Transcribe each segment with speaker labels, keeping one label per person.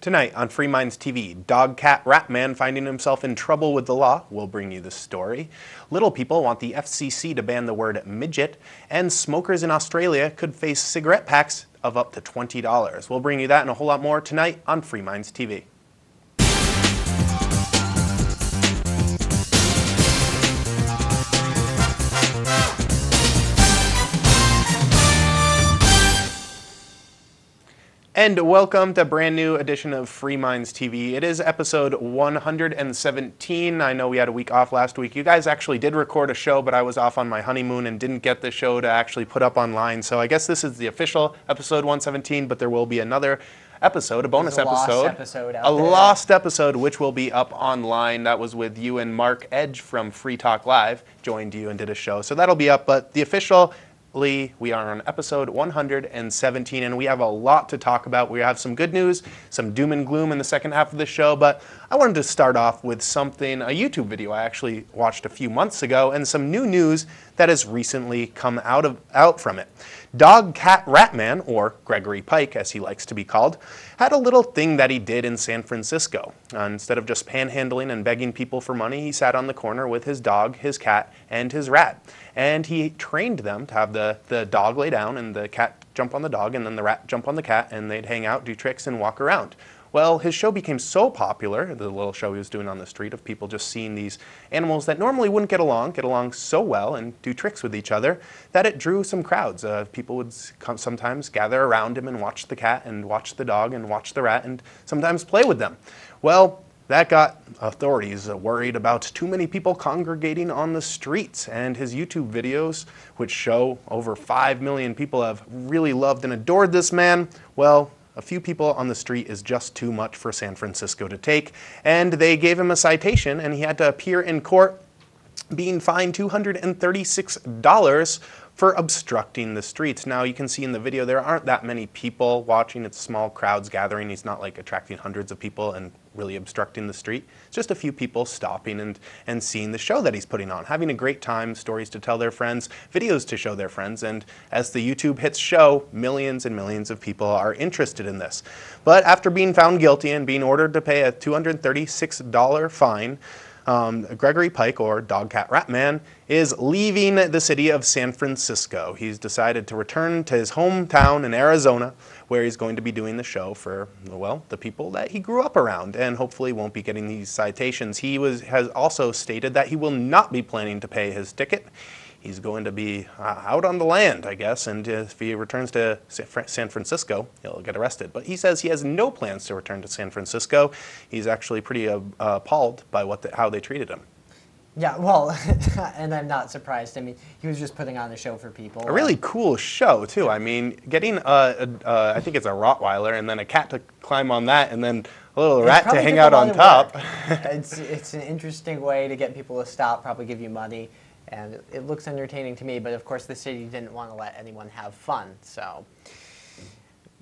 Speaker 1: Tonight on Free Minds TV, dog cat rat man finding himself in trouble with the law. We'll bring you the story. Little people want the FCC to ban the word midget, and smokers in Australia could face cigarette packs of up to $20. We'll bring you that and a whole lot more tonight on Free Minds TV. And welcome to a brand new edition of Free Minds TV. It is episode 117. I know we had a week off last week. You guys actually did record a show, but I was off on my honeymoon and didn't get the show to actually put up online. So I guess this is the official episode 117, but there will be another episode, a bonus episode. A lost episode, which will be up online. That was with you and Mark Edge from Free Talk Live, joined you and did a show. So that'll be up, but the official we are on episode 117, and we have a lot to talk about. We have some good news, some doom and gloom in the second half of the show, but I wanted to start off with something, a YouTube video I actually watched a few months ago, and some new news that has recently come out from it. Dog Cat Rat Man, or Gregory Pike as he likes to be called, had a little thing that he did in San Francisco. Instead of just panhandling and begging people for money, he sat on the corner with his dog, his cat, and his rat. And he trained them to have the dog lay down and the cat jump on the dog and then the rat jump on the cat, and they'd hang out, do tricks, and walk around. Well, his show became so popular, the little show he was doing on the street of people just seeing these animals that normally wouldn't get along so well and do tricks with each other, that it drew some crowds. People would sometimes gather around him and watch the cat and watch the dog and watch the rat and sometimes play with them. Well, that got authorities worried about too many people congregating on the streets, and his YouTube videos, which show over 5 million people have really loved and adored this man, well, a few people on the street is just too much for San Francisco to take, and they gave him a citation, and he had to appear in court being fined $236 for obstructing the streets. Now, you can see in the video there aren't that many people watching. It's small crowds gathering. He's not like attracting hundreds of people and really obstructing the street. It's just a few people stopping and seeing the show that he's putting on, having a great time, stories to tell their friends, videos to show their friends, and as the YouTube hits show, millions and millions of people are interested in this. But after being found guilty and being ordered to pay a $236 fine, Gregory Pike, or Dog Cat Rat Man, is leaving the city of San Francisco. He's decided to return to his hometown in Arizona, where he's going to be doing the show for, well, the people that he grew up around, and hopefully won't be getting these citations. He has also stated that he will not be planning to pay his ticket. He's going to be out on the land, I guess, and if he returns to San Francisco, he'll get arrested. But he says he has no plans to return to San Francisco. He's actually pretty appalled by how they treated him.
Speaker 2: Yeah, well, and I'm not surprised. I mean, he was just putting on a show for people.
Speaker 1: A really cool show, too. I mean, getting, I think it's a Rottweiler, and then a cat to climb on that, and then a little rat to hang out on top.
Speaker 2: It's an interesting way to get people to stop, probably give you money. And it looks entertaining to me, but of course the city didn't want to let anyone have fun, so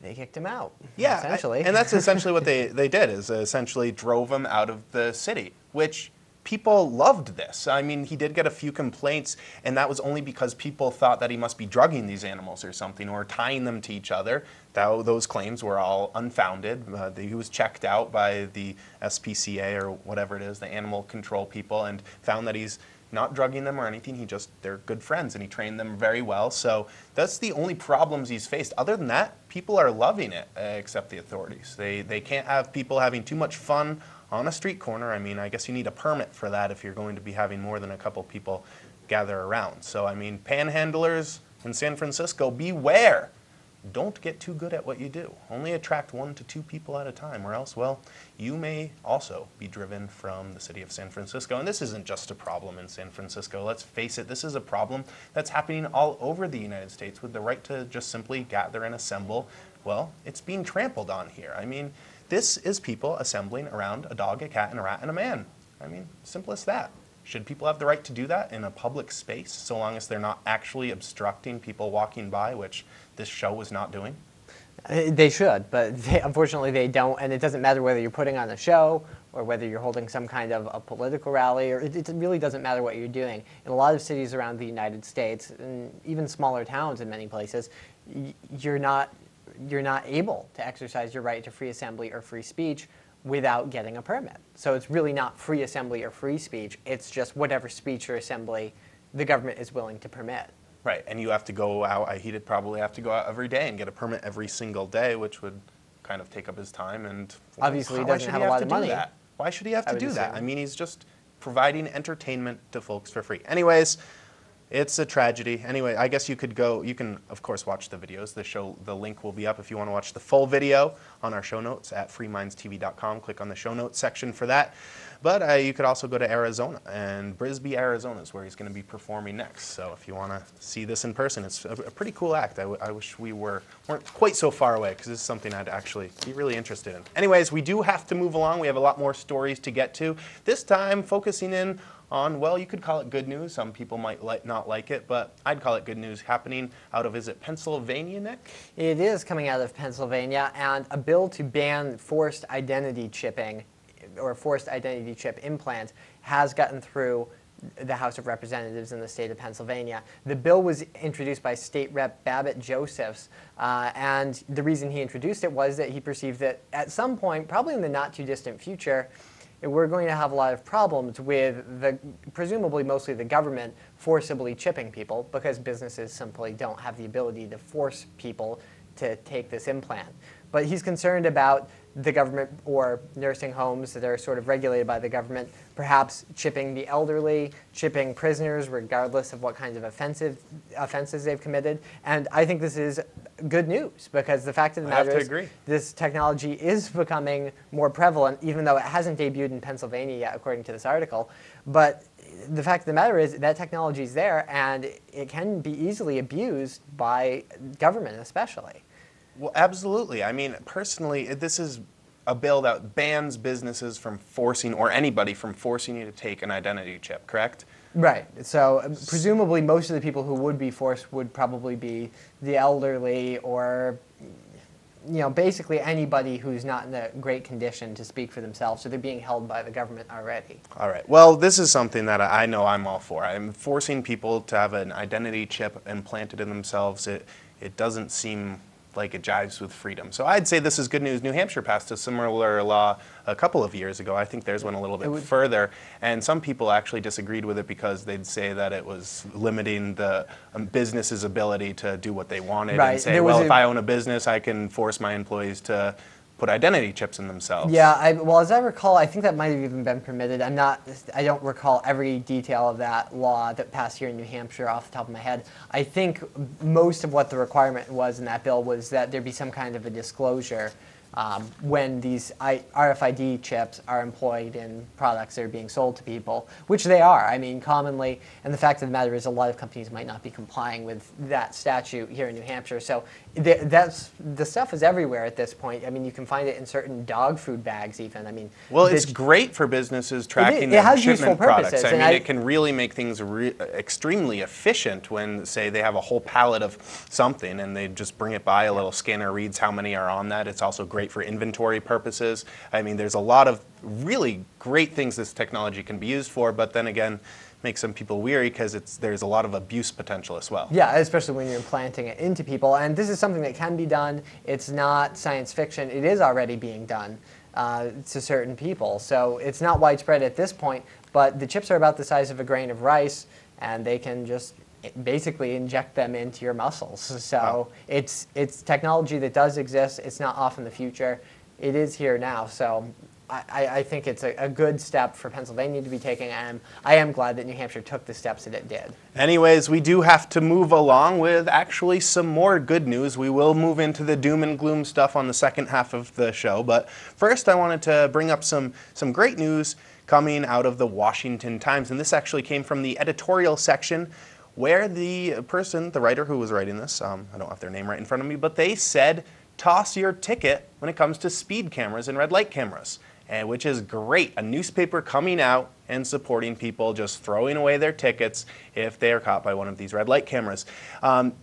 Speaker 2: they kicked him out.
Speaker 1: Yeah,
Speaker 2: essentially.
Speaker 1: And that's essentially what they did, is essentially drove him out of the city, which people loved this. I mean, he did get a few complaints, and that was only because people thought that he must be drugging these animals or something, or tying them to each other. Those claims were all unfounded. He was checked out by the SPCA, or whatever it is, the animal control people, and found that he's not drugging them or anything. They're good friends, and he trained them very well. So that's the only problems he's faced. Other than that, people are loving it, except the authorities. They can't have people having too much fun on a street corner. I mean, I guess you need a permit for that if you're going to be having more than a couple people gather around. So, I mean, panhandlers in San Francisco, beware. Don't get too good at what you do. Only attract 1 to 2 people at a time, or else, well, you may also be driven from the city of San Francisco. And this isn't just a problem in San Francisco. Let's face it, this is a problem that's happening all over the United States with the right to just simply gather and assemble. Well, it's being trampled on here. I mean, this is people assembling around a dog, a cat, and a rat, and a man. I mean, simple as that. Should people have the right to do that in a public space, so long as they're not actually obstructing people walking by, which this show was not doing?
Speaker 2: They should, but unfortunately they don't, and it doesn't matter whether you're putting on a show or whether you're holding some kind of a political rally, or it really doesn't matter what you're doing. In a lot of cities around the United States, and even smaller towns in many places, you're not you're not able to exercise your right to free assembly or free speech without getting a permit. So it's really not free assembly or free speech. It's just whatever speech or assembly the government is willing to permit.
Speaker 1: Right, and you have to go out, he'd probably have to go out every day and get a permit every single day, which would kind of take up his time. And
Speaker 2: Obviously, he
Speaker 1: why
Speaker 2: doesn't
Speaker 1: should
Speaker 2: have
Speaker 1: he
Speaker 2: a
Speaker 1: have
Speaker 2: lot
Speaker 1: to
Speaker 2: of
Speaker 1: do
Speaker 2: money.
Speaker 1: that? Why should he have
Speaker 2: I
Speaker 1: to
Speaker 2: would
Speaker 1: do that?
Speaker 2: assume.
Speaker 1: I mean, he's just providing entertainment to folks for free. Anyways, it's a tragedy. Anyway, I guess you could go, you can, of course, watch the videos. The link will be up if you want to watch the full video on our show notes at freemindstv.com. Click on the show notes section for that. But you could also go to Arizona, and Brisbane, Arizona is where he's going to be performing next. So if you want to see this in person, it's a pretty cool act. I wish we weren't quite so far away, because this is something I'd actually be really interested in. Anyways, we do have to move along. We have a lot more stories to get to. This time, focusing in on, well, you could call it good news. Some people might not like it, but I'd call it good news happening out of, is it Pennsylvania, Nick?
Speaker 2: It is coming out of Pennsylvania, and a bill to ban forced identity chipping or forced identity chip implants has gotten through the House of Representatives in the state of Pennsylvania. The bill was introduced by State Rep Babbitt Josephs, and the reason he introduced it was that he perceived that at some point, probably in the not too distant future, we're going to have a lot of problems with presumably mostly the government forcibly chipping people, because businesses simply don't have the ability to force people to take this implant. But he's concerned about the government or nursing homes that are sort of regulated by the government, perhaps chipping the elderly, chipping prisoners regardless of what kinds of offenses they've committed. And I think this is good news, because the fact of the matter is this technology is becoming more prevalent, even though it hasn't debuted in Pennsylvania yet, according to this article. But the fact of the matter is that technology is there, and it can be easily abused by government especially.
Speaker 1: Well, absolutely. I mean, personally, this is a bill that bans businesses from forcing, or anybody from forcing you to take an identity chip, correct?
Speaker 2: Right. So presumably most of the people who would be forced would probably be the elderly, or basically anybody who's not in a great condition to speak for themselves, so they're being held by the government already.
Speaker 1: All right. Well, this is something that I know I'm all for. I'm forcing people to have an identity chip implanted in themselves. It doesn't seem like it jives with freedom. So I'd say this is good news. New Hampshire passed a similar law a couple of years ago. I think theirs went a little bit further, and some people actually disagreed with it because they'd say that it was limiting the business's ability to do what they wanted, and say, well, if I own a business, I can force my employees to put identity chips in themselves.
Speaker 2: Yeah, well, as I recall, I think that might have even been permitted. I don't recall every detail of that law that passed here in New Hampshire off the top of my head. I think most of what the requirement was in that bill was that there be some kind of a disclosure when these RFID chips are employed in products that are being sold to people, which they are, I mean, commonly. And the fact of the matter is a lot of companies might not be complying with that statute here in New Hampshire. So the stuff is everywhere at this point. I mean, you can find it in certain dog food bags even. I mean,
Speaker 1: well, it's great for businesses tracking their shipment products. I mean, it can really make things extremely efficient when, say, they have a whole pallet of something and they just bring it by, a little scanner reads how many are on that. It's also great for inventory purposes. I mean, there's a lot of really great things this technology can be used for, but then again, makes some people weary because there's a lot of abuse potential as well.
Speaker 2: Yeah, especially when you're implanting it into people. And this is something that can be done. It's not science fiction. It is already being done to certain people. So it's not widespread at this point, but the chips are about the size of a grain of rice, and they can just basically inject them into your muscles. So it's technology that does exist. It's not off in the future. It is here now. So I think it's a good step for Pennsylvania to be taking, and I am glad that New Hampshire took the steps that it did.
Speaker 1: Anyways, we do have to move along with actually some more good news. We will move into the doom and gloom stuff on the second half of the show, but first I wanted to bring up some great news coming out of the Washington Times, and this actually came from the editorial section, where the writer who was writing this, I don't have their name right in front of me, but they said, toss your ticket when it comes to speed cameras and red light cameras, which is great. A newspaper coming out and supporting people just throwing away their tickets if they are caught by one of these red light cameras.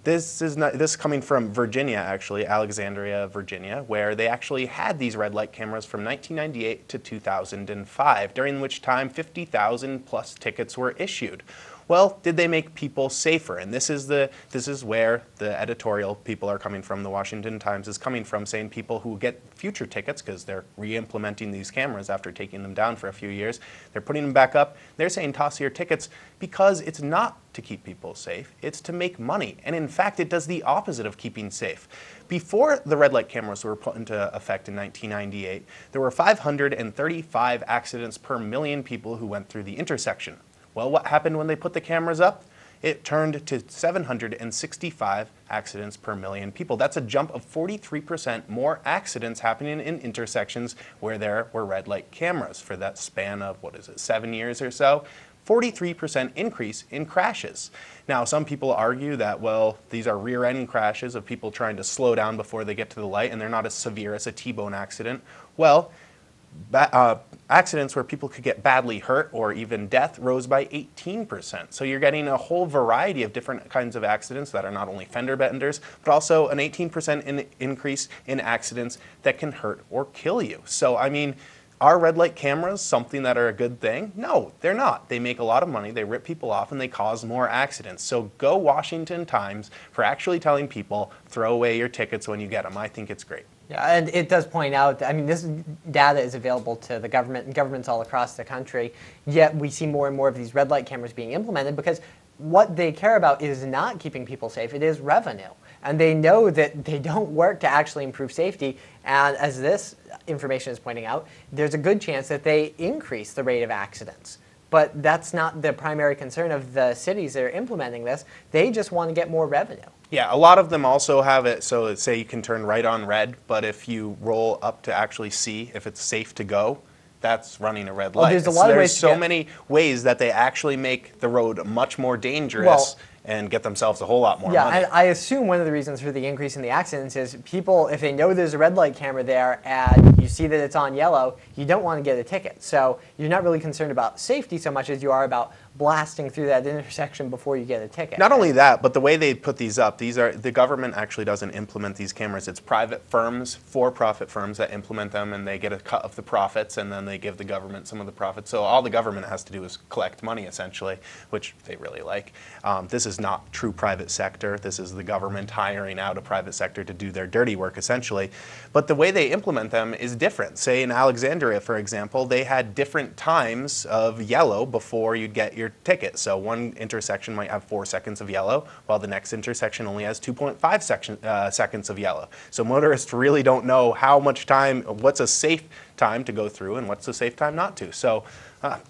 Speaker 1: This is coming from Virginia, actually, Alexandria, Virginia, where they actually had these red light cameras from 1998 to 2005, during which time 50,000 plus tickets were issued. Well, did they make people safer? And this is where the editorial people are coming from. The Washington Times is coming from, saying people who get future tickets, because they're re-implementing these cameras after taking them down for a few years, they're putting them back up. They're saying toss your tickets because it's not to keep people safe, it's to make money. And in fact, it does the opposite of keeping safe. Before the red light cameras were put into effect in 1998, there were 535 accidents per million people who went through the intersection. Well, what happened when they put the cameras up? It turned to 765 accidents per million people. That's a jump of 43% more accidents happening in intersections where there were red light cameras for that span of, 7 years or so? 43% increase in crashes. Now, some people argue that, well, these are rear-end crashes of people trying to slow down before they get to the light, and they're not as severe as a T-bone accident. Well, accidents where people could get badly hurt or even death rose by 18%. So you're getting a whole variety of different kinds of accidents that are not only fender benders, but also an 18% increase in accidents that can hurt or kill you. So, I mean, are red light cameras something that are a good thing? No, they're not. They make a lot of money, they rip people off, and they cause more accidents. So go Washington Times for actually telling people, throw away your tickets when you get them. I think it's great.
Speaker 2: Yeah, and it does point out, I mean, this data is available to the government and governments all across the country, yet we see more and more of these red light cameras being implemented because what they care about is not keeping people safe, it is revenue. And they know that they don't work to actually improve safety, and as this information is pointing out, there's a good chance that they increase the rate of accidents. But that's not the primary concern of the cities that are implementing this. They just want to get more revenue.
Speaker 1: Yeah, a lot of them also have it so that, say, you can turn right on red, but if you roll up to actually see if it's safe to go, that's running a red light.
Speaker 2: There's a lot of ways
Speaker 1: so many ways that they actually make the road much more dangerous and get themselves a whole lot more money.
Speaker 2: Yeah, I assume one of the reasons for the increase in the accidents is people, if they know there's a red light camera there and you see that it's on yellow, you don't want to get a ticket. So you're not really concerned about safety so much as you are about blasting through that intersection before you get a ticket.
Speaker 1: Not only that, but the way they put these up, the government actually doesn't implement these cameras. It's private firms, for-profit firms that implement them, and they get a cut of the profits, and then they give the government some of the profits. So all the government has to do is collect money, essentially, which they really like. This is not true private sector. This is the government hiring out a private sector to do their dirty work, essentially. But the way they implement them is different. Say in Alexandria, for example, they had different times of yellow before you'd get your ticket. So one intersection might have 4 seconds of yellow, while the next intersection only has 2.5 seconds of yellow. So motorists really don't know how much time, what's a safe time to go through and what's a safe time not to. So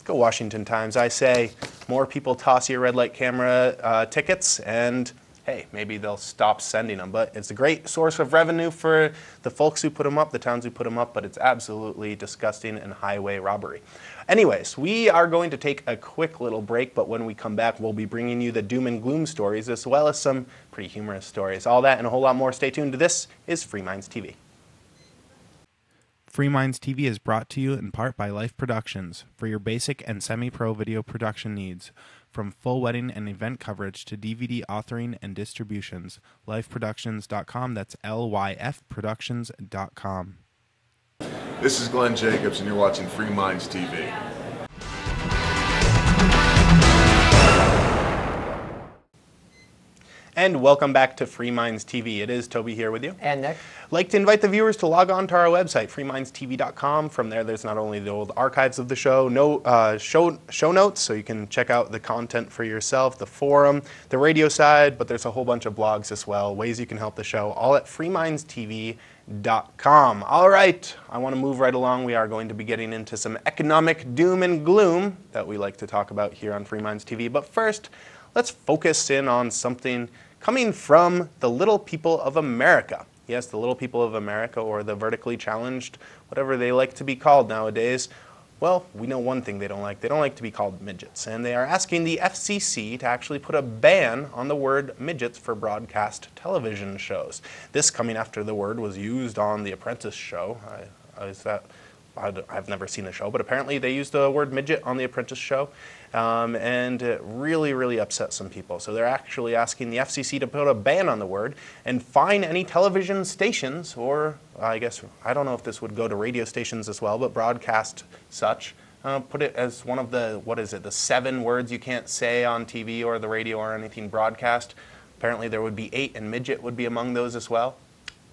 Speaker 1: go Washington Times. I say more people toss your red light camera tickets, and hey, maybe they'll stop sending them. But it's a great source of revenue for the folks who put them up, the towns who put them up, but it's absolutely disgusting and highway robbery. Anyways, we are going to take a quick little break, but when we come back, we'll be bringing you the doom and gloom stories as well as some pretty humorous stories. All that and a whole lot more. Stay tuned to This is Free Minds TV. Free Minds TV is brought to you in part by Life Productions for your basic and semi-pro video production needs. From full wedding and event coverage to DVD authoring and distributions, lifeproductions.com. That's lyfproductions.com.
Speaker 3: This is Glenn Jacobs, and you're watching Free Minds TV.
Speaker 1: And welcome back to Free Minds TV. It is Toby here with you.
Speaker 2: And Nick.
Speaker 1: I'd like to invite the viewers to log on to our website, freemindstv.com. From there, there's not only the old archives of the show, show notes, so you can check out the content for yourself, the forum, the radio side, but there's a whole bunch of blogs as well, ways you can help the show, all at freemindstv.com. All right, I want to move right along. We are going to be getting into some economic doom and gloom that we like to talk about here on Free Minds TV. But first, let's focus in on something coming from the little people of America. Yes, the little people of America, or the vertically challenged, whatever they like to be called nowadays. Well, we know one thing they don't like. They don't like to be called midgets. And they are asking the FCC to actually put a ban on the word midgets for broadcast television shows. This coming after the word was used on The Apprentice show. I've never seen the show, but apparently they used the word midget on The Apprentice show, and it really, really upset some people. So they're actually asking the FCC to put a ban on the word and fine any television stations, or I guess, I don't know if this would go to radio stations as well, but broadcast such, put it as one of the, what is it, the 7 words you can't say on TV or the radio or anything broadcast. Apparently there would be 8, and midget would be among those as well.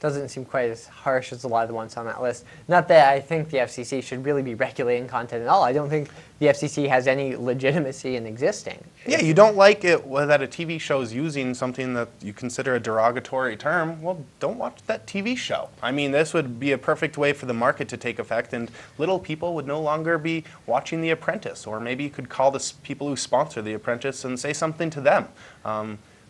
Speaker 2: Doesn't seem quite as harsh as a lot of the ones on that list. Not that I think the FCC should really be regulating content at all. I don't think the FCC has any legitimacy in existing.
Speaker 1: Yeah, you don't like it that a TV show is using something that you consider a derogatory term, well, don't watch that TV show. I mean, this would be a perfect way for the market to take effect, and little people would no longer be watching The Apprentice, or maybe you could call the people who sponsor The Apprentice and say something to them.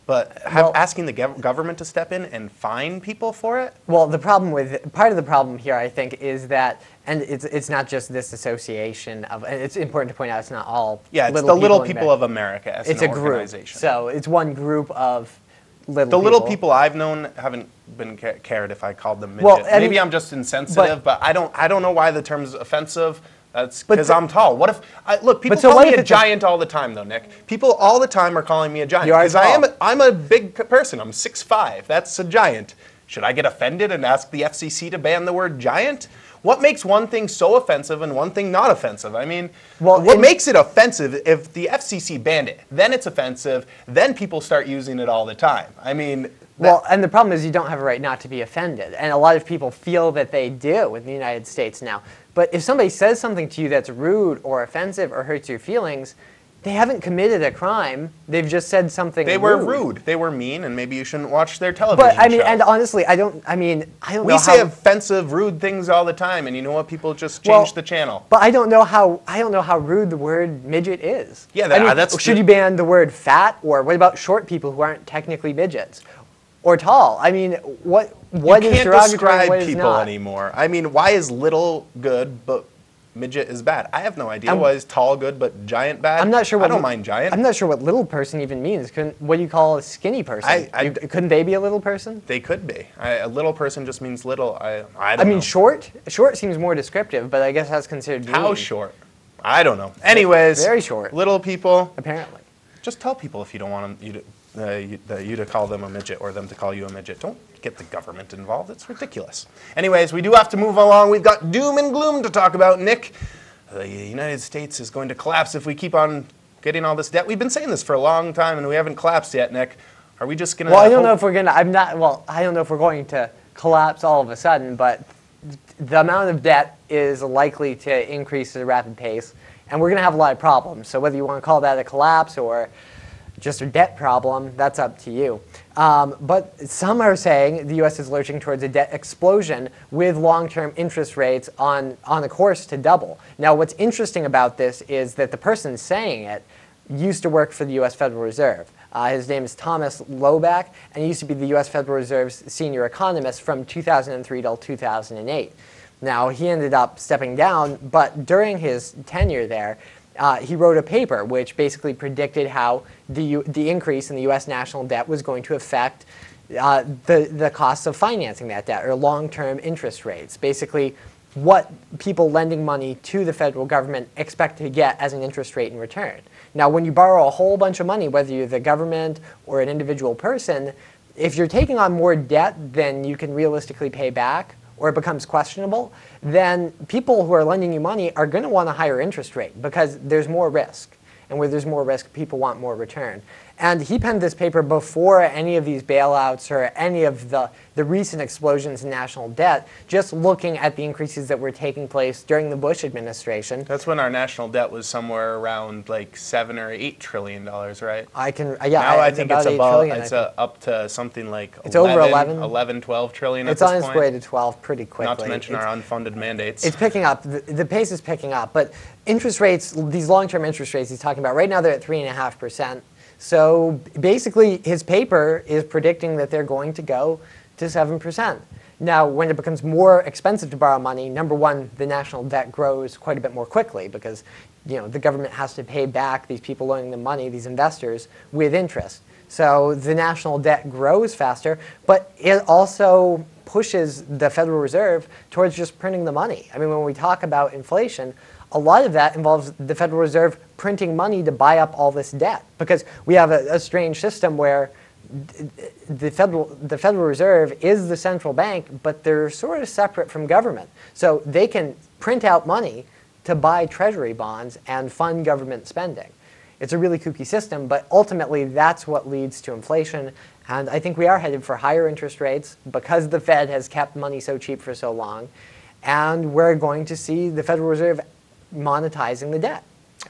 Speaker 1: But asking the government to step in and fine people for it?
Speaker 2: Well, part of the problem here, I think, is that, and it's not just this association of, and it's important to point out, it's not all.
Speaker 1: Yeah, it's the Little People of America as an organization.
Speaker 2: It's a group, so it's one group of little people.
Speaker 1: The little people I've known haven't been cared if I called them midgets. Well, maybe I'm just insensitive, but I don't know why the term's offensive. That's because I'm tall. What if look? People call me a giant all the time, though, Nick. People all the time are calling me a giant because I'm a big person. I'm 6'5". That's a giant. Should I get offended and ask the FCC to ban the word giant? What makes one thing so offensive and one thing not offensive? I mean, what makes it offensive if the FCC banned it? Then it's offensive. Then people start using it all the time. I mean.
Speaker 2: Well, and the problem is you don't have a right not to be offended. And a lot of people feel that they do in the United States now. But if somebody says something to you that's rude or offensive or hurts your feelings, they haven't committed a crime. They've just said something rude.
Speaker 1: They were rude. They were mean, and maybe you shouldn't watch their television
Speaker 2: show. But, I mean,
Speaker 1: show.
Speaker 2: and honestly, I don't know how.
Speaker 1: We say offensive, rude things all the time, and you know what? People just change the channel.
Speaker 2: But I don't know how rude the word midget is.
Speaker 1: Yeah,
Speaker 2: that's should you ban the word fat, or what about short people who aren't technically midgets? Or tall. I mean, what is derogatory?
Speaker 1: You can't describe people anymore. I mean, why is little good but midget is bad? I have no idea. Why is tall good but giant bad?
Speaker 2: I'm not sure.
Speaker 1: I don't mind giant.
Speaker 2: I'm not sure what little person even means. What do you call a skinny person? Couldn't they be a little person?
Speaker 1: They could be. A little person just means little. I don't know.
Speaker 2: Short. Short seems more descriptive, but I guess that's considered mean.
Speaker 1: How short? I don't know. Anyways,
Speaker 2: very short.
Speaker 1: Little people.
Speaker 2: Apparently.
Speaker 1: Just tell people if you don't want them. You to call them a midget or them to call you a midget. Don't get the government involved. It's ridiculous. Anyways, we do have to move along. We've got doom and gloom to talk about, Nick. The United States is going to collapse if we keep on getting all this debt. We've been saying this for a long time, and we haven't collapsed yet, Nick. Are we just going to...
Speaker 2: Well, I don't know if we're going to... I don't know if we're going to collapse all of a sudden, but the amount of debt is likely to increase at a rapid pace, and we're going to have a lot of problems. So whether you want to call that a collapse or just a debt problem, that's up to you. But some are saying the U.S. is lurching towards a debt explosion with long-term interest rates on a course to double. Now, what's interesting about this is that the person saying it used to work for the U.S. Federal Reserve. His name is Thomas Loback, and he used to be the U.S. Federal Reserve's senior economist from 2003 till 2008. Now, he ended up stepping down, but during his tenure there, he wrote a paper which basically predicted how the increase in the U.S. national debt was going to affect the costs of financing that debt, or long-term interest rates. Basically, what people lending money to the federal government expect to get as an interest rate in return. Now, when you borrow a whole bunch of money, whether you're the government or an individual person, if you're taking on more debt than you can realistically pay back, or it becomes questionable, then people who are lending you money are going to want a higher interest rate because there's more risk. And where there's more risk, people want more return. And he penned this paper before any of these bailouts or any of the recent explosions in national debt, just looking at the increases that were taking place during the Bush administration.
Speaker 1: That's when our national debt was somewhere around like $7 or $8 trillion, right?
Speaker 2: Now
Speaker 1: I think it's up to something like
Speaker 2: it's over
Speaker 1: 12 trillion at
Speaker 2: it's
Speaker 1: this
Speaker 2: on
Speaker 1: point.
Speaker 2: its way to 12 pretty quickly.
Speaker 1: Not to mention our unfunded mandates.
Speaker 2: It's picking up. The pace is picking up. But interest rates, these long-term interest rates he's talking about, right now they're at 3.5%. So basically, his paper is predicting that they're going to go to 7%. Now, when it becomes more expensive to borrow money, number one, the national debt grows quite a bit more quickly because the government has to pay back these people loaning them money, these investors, with interest. So the national debt grows faster, but it also pushes the Federal Reserve towards just printing the money. I mean, when we talk about inflation, a lot of that involves the Federal Reserve printing money to buy up all this debt, because we have a strange system where the Federal Reserve is the central bank, but they're sort of separate from government. So they can print out money to buy treasury bonds and fund government spending. It's a really kooky system, but ultimately that's what leads to inflation. And I think we are headed for higher interest rates because the Fed has kept money so cheap for so long. And we're going to see the Federal Reserve monetizing the debt.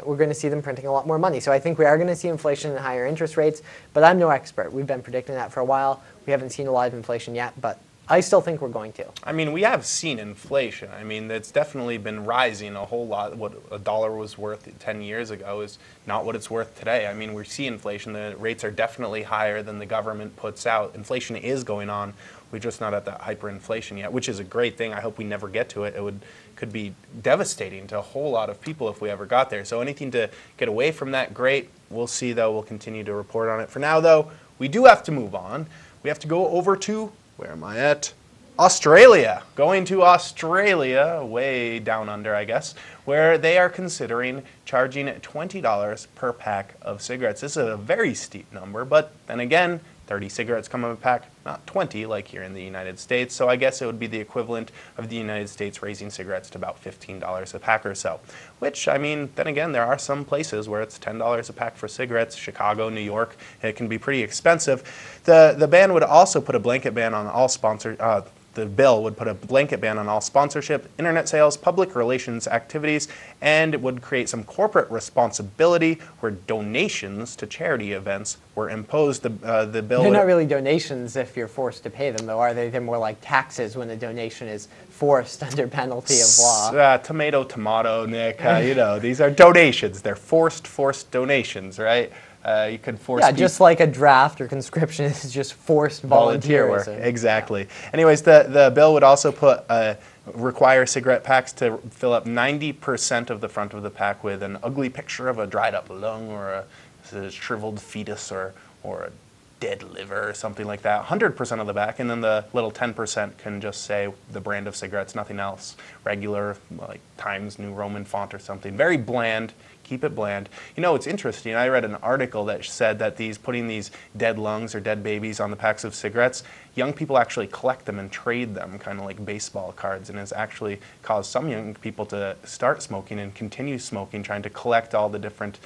Speaker 2: We're going to see them printing a lot more money. So I think we are going to see inflation and higher interest rates, but I'm no expert. We've been predicting that for a while. We haven't seen a lot of inflation yet, but I still think we're going to.
Speaker 1: I mean, we have seen inflation. I mean, it's definitely been rising a whole lot. What a dollar was worth 10 years ago is not what it's worth today. I mean, we see inflation. The rates are definitely higher than the government puts out. Inflation is going on. We're just not at that hyperinflation yet, which is a great thing. I hope we never get to it. Could be devastating to a whole lot of people if we ever got there. So anything to get away from that, great. We'll see, though. We'll continue to report on it. For now, though, we do have to move on. We have to go over to, where am I at? Australia. Going to Australia, way down under, I guess, where they are considering charging $20 per pack of cigarettes. This is a very steep number, but then again, 30 cigarettes come in a pack, not 20 like here in the United States. So I guess it would be the equivalent of the United States raising cigarettes to about $15 a pack or so. Which, I mean, then again, there are some places where it's $10 a pack for cigarettes. Chicago, New York, it can be pretty expensive. The ban would also put a blanket ban on all the bill would put a blanket ban on all sponsorship, internet sales, public relations activities, and it would create some corporate responsibility where donations to charity events were imposed. The bill.
Speaker 2: They're not really donations if you're forced to pay them, though, are they? They're more like taxes when a donation is forced under penalty of law.
Speaker 1: Tomato, Nick. You know, these are donations. They're forced donations, right? You could force.
Speaker 2: Yeah, just like a draft or conscription is just forced
Speaker 1: volunteer work.
Speaker 2: volunteerism.
Speaker 1: Exactly. Anyways, the bill would also require cigarette packs to fill up 90% of the front of the pack with an ugly picture of a dried up lung or a shriveled fetus or a dead liver or something like that. 100% of the back, and then the little 10% can just say the brand of cigarettes, nothing else. Regular, like Times New Roman font or something. Very bland. Keep it bland. You know, it's interesting. I read an article that said that putting these dead lungs or dead babies on the packs of cigarettes, young people actually collect them and trade them, kind of like baseball cards, and has actually caused some young people to start smoking and continue smoking, trying to collect all the different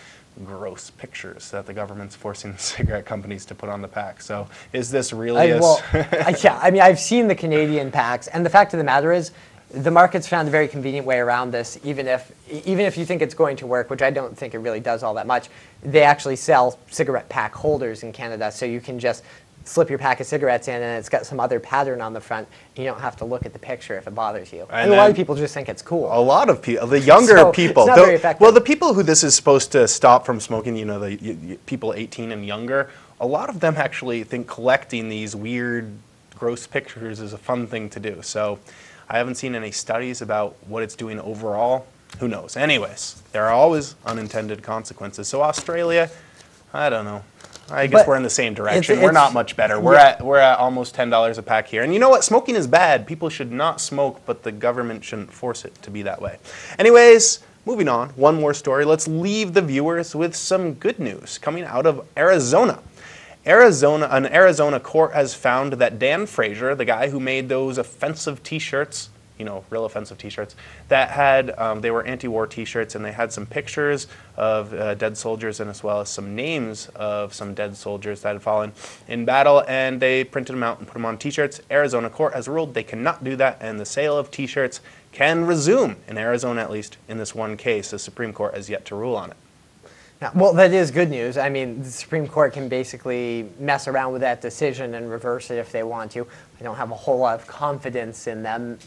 Speaker 1: gross pictures that the government's forcing cigarette companies to put on the pack. So is this really
Speaker 2: yeah, I mean, I've seen the Canadian packs, and the fact of the matter is, the market's found a very convenient way around this, even if you think it's going to work, which I don't think it really does all that much. They actually sell cigarette pack holders in Canada, so you can just slip your pack of cigarettes in and it's got some other pattern on the front. You don't have to look at the picture if it bothers you. And a lot of people just think it's cool.
Speaker 1: A lot of people, the younger people.
Speaker 2: It's not very effective.
Speaker 1: Well, the people who this is supposed to stop from smoking, you know, the people 18 and younger, a lot of them actually think collecting these weird, gross pictures is a fun thing to do. So I haven't seen any studies about what it's doing overall. Who knows? Anyways, there are always unintended consequences. So Australia, I don't know. I guess we're in the same direction. We're not much better. We're at almost $10 a pack here. And you know what? Smoking is bad. People should not smoke, but the government shouldn't force it to be that way. Anyways, moving on. One more story. Let's leave the viewers with some good news coming out of Arizona. An Arizona court has found that Dan Frazier, the guy who made those offensive T-shirts, you know, real offensive T-shirts, that had, they were anti-war T-shirts, and they had some pictures of dead soldiers and as well as some names of some dead soldiers that had fallen in battle, and they printed them out and put them on T-shirts. Arizona court has ruled they cannot do that, and the sale of T-shirts can resume, in Arizona at least, in this one case. The Supreme Court has yet to rule on it.
Speaker 2: Yeah, well, that is good news. I mean, the Supreme Court can basically mess around with that decision and reverse it if they want to. I don't have a whole lot of confidence in them.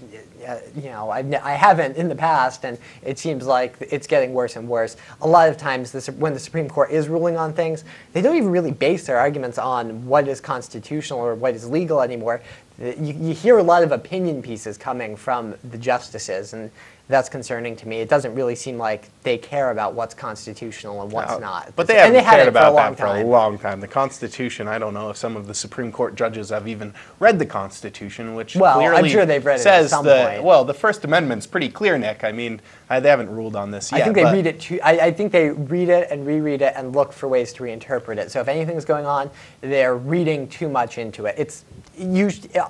Speaker 2: You know, I haven't in the past, and it seems like it's getting worse and worse. A lot of times, when the Supreme Court is ruling on things, they don't even really base their arguments on what is constitutional or what is legal anymore. You hear a lot of opinion pieces coming from the justices, and that's concerning to me. It doesn't really seem like they care about what's constitutional and what's not.
Speaker 1: But they haven't cared about that for a long time. The Constitution, I don't know if some of the Supreme Court judges have even read the Constitution, which clearly
Speaker 2: I'm sure they've read it at some point.
Speaker 1: Well, the First Amendment's pretty clear, Nick. I mean, they haven't ruled on this yet.
Speaker 2: I think they read it I think they read it and reread it and look for ways to reinterpret it. So if anything's going on, they're reading too much into it. It's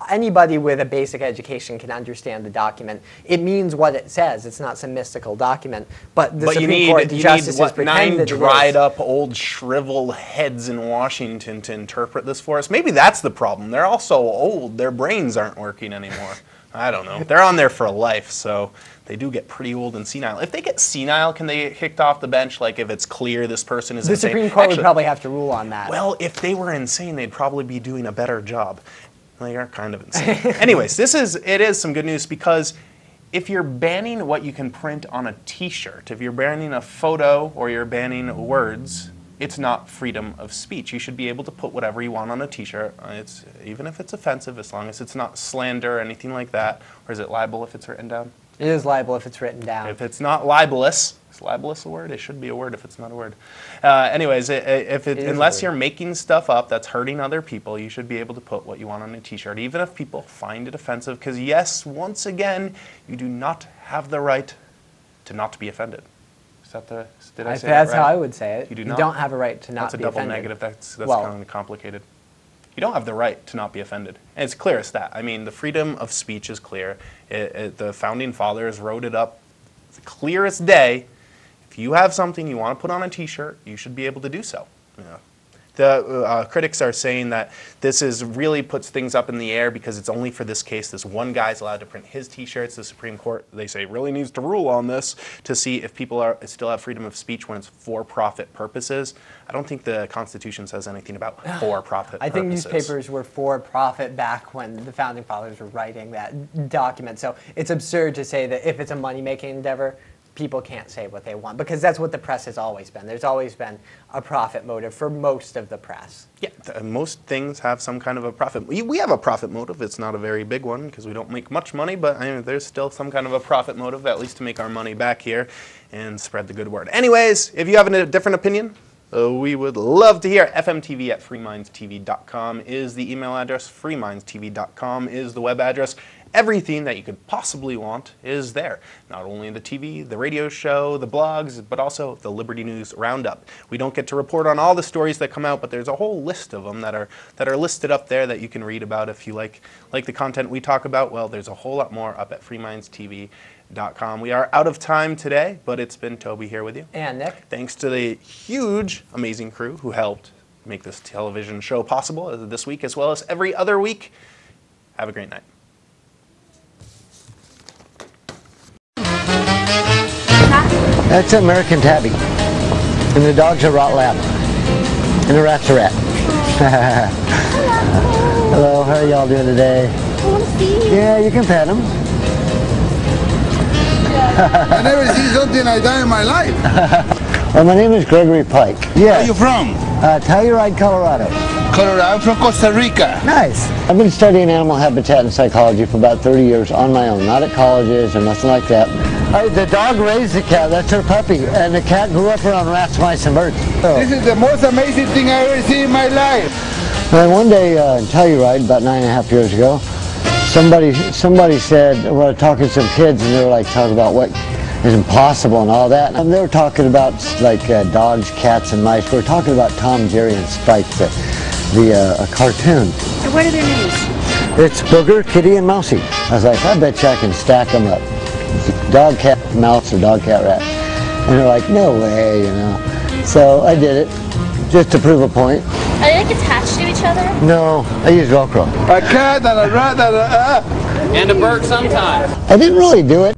Speaker 2: anybody with a basic education can understand the document. It means what it says. says. It's not some mystical document. But the
Speaker 1: But
Speaker 2: Supreme Court justices
Speaker 1: what,
Speaker 2: pretend
Speaker 1: 9
Speaker 2: that it
Speaker 1: dried
Speaker 2: is.
Speaker 1: up old shriveled heads in Washington to interpret this for us? Maybe that's the problem. They're all so old, their brains aren't working anymore. I don't know. They're on there for life, so they do get pretty old and senile. If they get senile, can they get kicked off the bench? Like if it's clear this person is
Speaker 2: The
Speaker 1: insane?
Speaker 2: Supreme Court would
Speaker 1: Actually,
Speaker 2: probably have to rule on that.
Speaker 1: well, if they were insane, they'd probably be doing a better job. They are kind of insane. Anyways, it is some good news, because if you're banning what you can print on a T-shirt, if you're banning a photo or you're banning words, it's not freedom of speech. You should be able to put whatever you want on a T-shirt. It's even if it's offensive, as long as it's not slander or anything like that. Or is it libel if it's written down?
Speaker 2: It is libel if it's written down.
Speaker 1: If it's not libelous, is libelous a word? It should be a word if it's not a word. Anyways, unless you're making stuff up that's hurting other people, you should be able to put what you want on a T-shirt, even if people find it offensive. Because yes, once again, you do not have the right to not be offended. Is that the? Did I say that right?
Speaker 2: That's how I would say it.
Speaker 1: You do
Speaker 2: You
Speaker 1: not?
Speaker 2: don't have a right to not
Speaker 1: That's a
Speaker 2: be
Speaker 1: double
Speaker 2: offended.
Speaker 1: negative. That's
Speaker 2: Well-
Speaker 1: kind of complicated. You don't have the right to not be offended. And it's clear as that. I mean, the freedom of speech is clear. The Founding Fathers wrote it up clear as day. If you have something you want to put on a T-shirt, you should be able to do so. Yeah. The critics are saying that this really puts things up in the air because it's only for this case. This one guy's allowed to print his T-shirts. The Supreme Court, they say, really needs to rule on this to see if people still have freedom of speech when it's for-profit purposes. I don't think the Constitution says anything about for-profit purposes.
Speaker 2: I think newspapers were for profit back when the Founding Fathers were writing that document. So it's absurd to say that if it's a money-making endeavor, people can't say what they want, because that's what the press has always been. There's always been a profit motive for most of the press.
Speaker 1: Yeah, most things have some kind of a profit. We have a profit motive. It's not a very big one because we don't make much money, but I mean, there's still some kind of a profit motive, at least to make our money back here and spread the good word. Anyways, if you have a different opinion, we would love to hear. fmtv@freemindstv.com is the email address. freemindstv.com is the web address. Everything that you could possibly want is there. Not only the TV, the radio show, the blogs, but also the Liberty News Roundup. We don't get to report on all the stories that come out, but there's a whole list of them that are listed up there that you can read about if you like the content we talk about. Well, there's a whole lot more up at freemindstv.com. We are out of time today, but it's been Toby here with you.
Speaker 2: And Nick.
Speaker 1: Thanks to the huge, amazing crew who helped make this television show possible this week as well as every other week. Have a great night.
Speaker 4: That's an American tabby. And the dog's a Rot Lab. And the rat's a rat. Hello, how are y'all doing today?
Speaker 5: I want to see you.
Speaker 4: Yeah, you can pet him.
Speaker 6: I never seen something like that in my life.
Speaker 4: Well, my name is Gregory Pike.
Speaker 6: Where are you from?
Speaker 4: Telluride, Colorado.
Speaker 6: Colorado. I'm from Costa Rica.
Speaker 4: Nice. I've been studying animal habitat and psychology for about 30 years on my own, not at colleges or nothing like that. The dog raised the cat, that's her puppy, and the cat grew up around rats, mice, and birds.
Speaker 6: This is the most amazing thing I ever seen in my life.
Speaker 4: And one day in Telluride, about 9.5 years ago, somebody said, well, talking to some kids, and they were like talking about what is impossible and all that. And they were talking about like dogs, cats, and mice. We were talking about Tom, Jerry, and Spike, the cartoon.
Speaker 5: And what are their names?
Speaker 4: It's Booger, Kitty, and Mousy. I was like, I bet you I can stack them up. Dog, cat, mouse, or dog, cat, rat. And they're like, no way, you know. So I did it, just to prove a point.
Speaker 5: Are they like attached to each other?
Speaker 4: No, I use Velcro.
Speaker 6: A cat and a rat and
Speaker 7: And a bird sometimes.
Speaker 4: I didn't really do it.